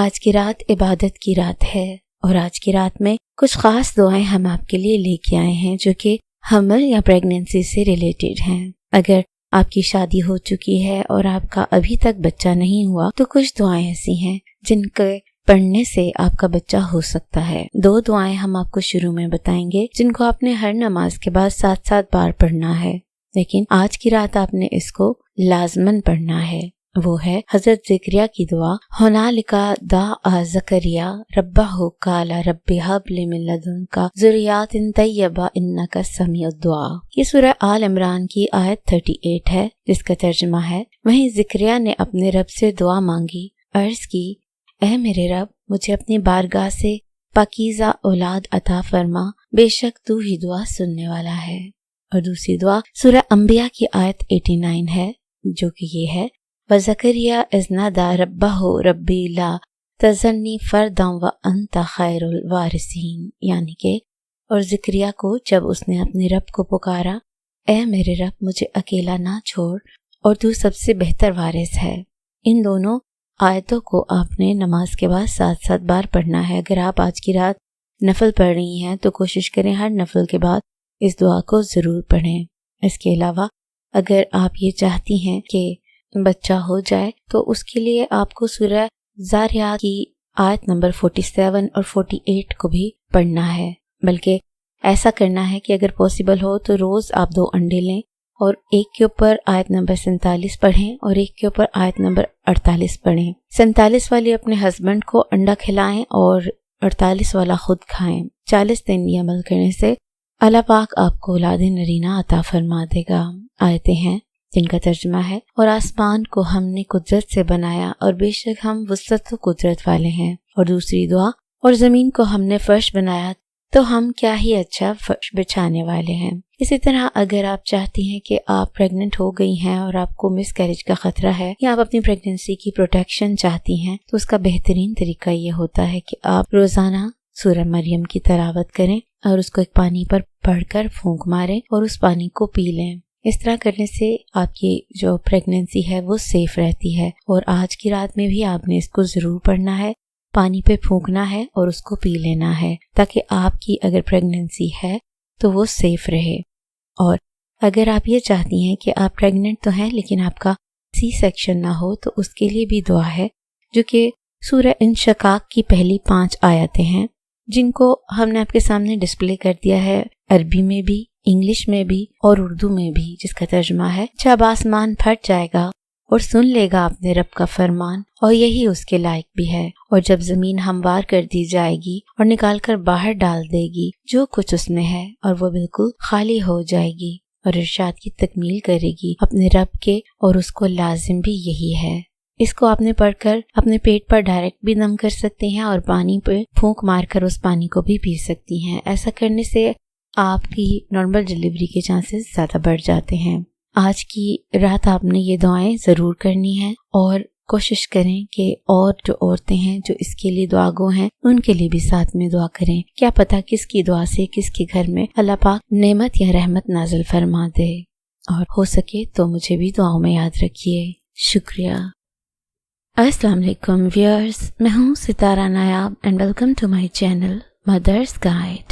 آج کی رات عبادت کی رات ہے اور آج کی رات میں کچھ خاص دعائیں ہم آپ کے لیے لے کے آئے ہیں جو کہ حمل یا پریگننسی سے ریلیٹڈ ہیں۔ اگر آپ کی شادی ہو چکی ہے اور آپ کا ابھی تک بچہ نہیں ہوا تو کچھ دعائیں ایسی ہیں جن کے پڑھنے سے آپ کا بچہ ہو سکتا ہے۔ 2 دعائیں ہم آپ کو شروع میں بتائیں گے جن کو آپ نے ہر نماز کے بعد 7 بار پڑھنا ہے، لیکن آج کی رات آپ نے اس کو لازماً پڑھنا ہے۔ وہ ہے حضرت زکریا کی دعا، ہنالک دعا زکریا ربہ قال رب ہب لی من لدنک ذریۃ طیبہ انک سمیع الدعاء۔ یہ سورہ آل عمران کی آیت 38 ہے جس کا ترجمہ ہے، وہیں زکریا نے اپنے رب سے دعا مانگی، عرض کی، اے میرے رب مجھے اپنی بارگاہ سے پاکیزہ اولاد عطا فرما، بے شک تو ہی دعا سننے والا ہے۔ اور دوسری دعا سورہ انبیاء کی آیت 89 ہے جو کہ یہ ہے، وَزَكَرِيَّا إِذْ نَادَىٰ رَبَّهُ رَبِّ لَا تَذَرْنِي فَرْدًا وَأَنْتَ خَيْرُ الْوَارِثِينَ، یعنی کہ اور زکریا کو جب اس نے اپنے رب کو پکارا، اے میرے رب مجھے اکیلا نہ چھوڑ اور تو سب سے بہتر وارث ہے۔ ان دونوں آیتوں کو آپ نے نماز کے بعد 7 بار پڑھنا ہے۔ اگر آپ آج کی رات نفل پڑھ رہی ہیں تو کوشش کریں ہر نفل کے بعد اس دعا کو ضرور پڑھیں۔ اس کے علاوہ اگر آپ یہ چاہتی ہیں کہ بچہ ہو جائے تو اس کے لیے آپ کو سورہ ذاریات کی آیت نمبر 47 اور 48 کو بھی پڑھنا ہے، بلکہ ایسا کرنا ہے کہ اگر پاسبل ہو تو روز آپ 2 انڈے لیں اور ایک کے اوپر آیت نمبر 47 پڑھیں اور ایک کے اوپر آیت نمبر 48 پڑھیں۔ 47 والی اپنے ہسبینڈ کو انڈا کھلائیں اور 48 والا خود کھائیں۔ 40 دن یہ عمل کرنے سے اللہ پاک آپ کو اولاد نرینہ عطا فرما دے گا۔ آیتیں ہیں جن کا ترجمہ ہے، اور آسمان کو ہم نے قدرت سے بنایا اور بے شک ہم وسعت و قدرت والے ہیں۔ اور دوسری دعا، اور زمین کو ہم نے فرش بنایا تو ہم کیا ہی اچھا فرش بچھانے والے ہیں۔ اسی طرح اگر آپ چاہتی ہیں کہ آپ پریگننٹ ہو گئی ہیں اور آپ کو مس کیریج کا خطرہ ہے یا آپ اپنی پریگننسی کی پروٹیکشن چاہتی ہیں تو اس کا بہترین طریقہ یہ ہوتا ہے کہ آپ روزانہ سورہ مریم کی تلاوت کریں اور اس کو ایک پانی پر پڑھ کر پھونک ماریں اور اس پانی کو پی لیں۔ اس طرح کرنے سے آپ کی جو پریگننسی ہے وہ سیف رہتی ہے۔ اور آج کی رات میں بھی آپ نے اس کو ضرور پڑھنا ہے، پانی پہ پھونکنا ہے اور اس کو پی لینا ہے تاکہ آپ کی اگر پریگننسی ہے تو وہ سیف رہے۔ اور اگر آپ یہ چاہتی ہیں کہ آپ پریگننٹ تو ہیں لیکن آپ کا سی سیکشن نہ ہو تو اس کے لیے بھی دعا ہے جو کہ سورہ انشقاق کی پہلی 5 آیتیں ہیں جن کو ہم نے آپ کے سامنے ڈسپلے کر دیا ہے، عربی میں بھی، انگلش میں بھی اور اردو میں بھی، جس کا ترجمہ ہے، جب آسمان پھٹ جائے گا اور سن لے گا اپنے رب کا فرمان اور یہی اس کے لائق بھی ہے، اور جب زمین ہموار کر دی جائے گی اور نکال کر باہر ڈال دے گی جو کچھ اس میں ہے اور وہ بالکل خالی ہو جائے گی اور ارشاد کی تکمیل کرے گی اپنے رب کے، اور اس کو لازم بھی یہی ہے۔ اس کو آپ نے پڑھ کر اپنے پیٹ پر ڈائریکٹ بھی دم کر سکتے ہیں اور پانی پہ پھونک مار کر اس پانی کو بھی پی سکتی ہیں۔ ایسا کرنے سے آپ کی نارمل ڈیلیوری کے چانسز زیادہ بڑھ جاتے ہیں۔ آج کی رات آپ نے یہ دعائیں ضرور کرنی ہیں اور کوشش کریں کہ اور جو عورتیں ہیں جو اس کے لیے دعا گو ہیں ان کے لیے بھی ساتھ میں دعا کریں۔ کیا پتہ کس کی دعا سے کس کے گھر میں اللہ پاک نعمت یا رحمت نازل فرما دے، اور ہو سکے تو مجھے بھی دعاؤں میں یاد رکھیے۔ شکریہ۔ السلام علیکم ویئرز، میں ہوں Sitara Nayab and welcome to my channel مدرس گائیڈ۔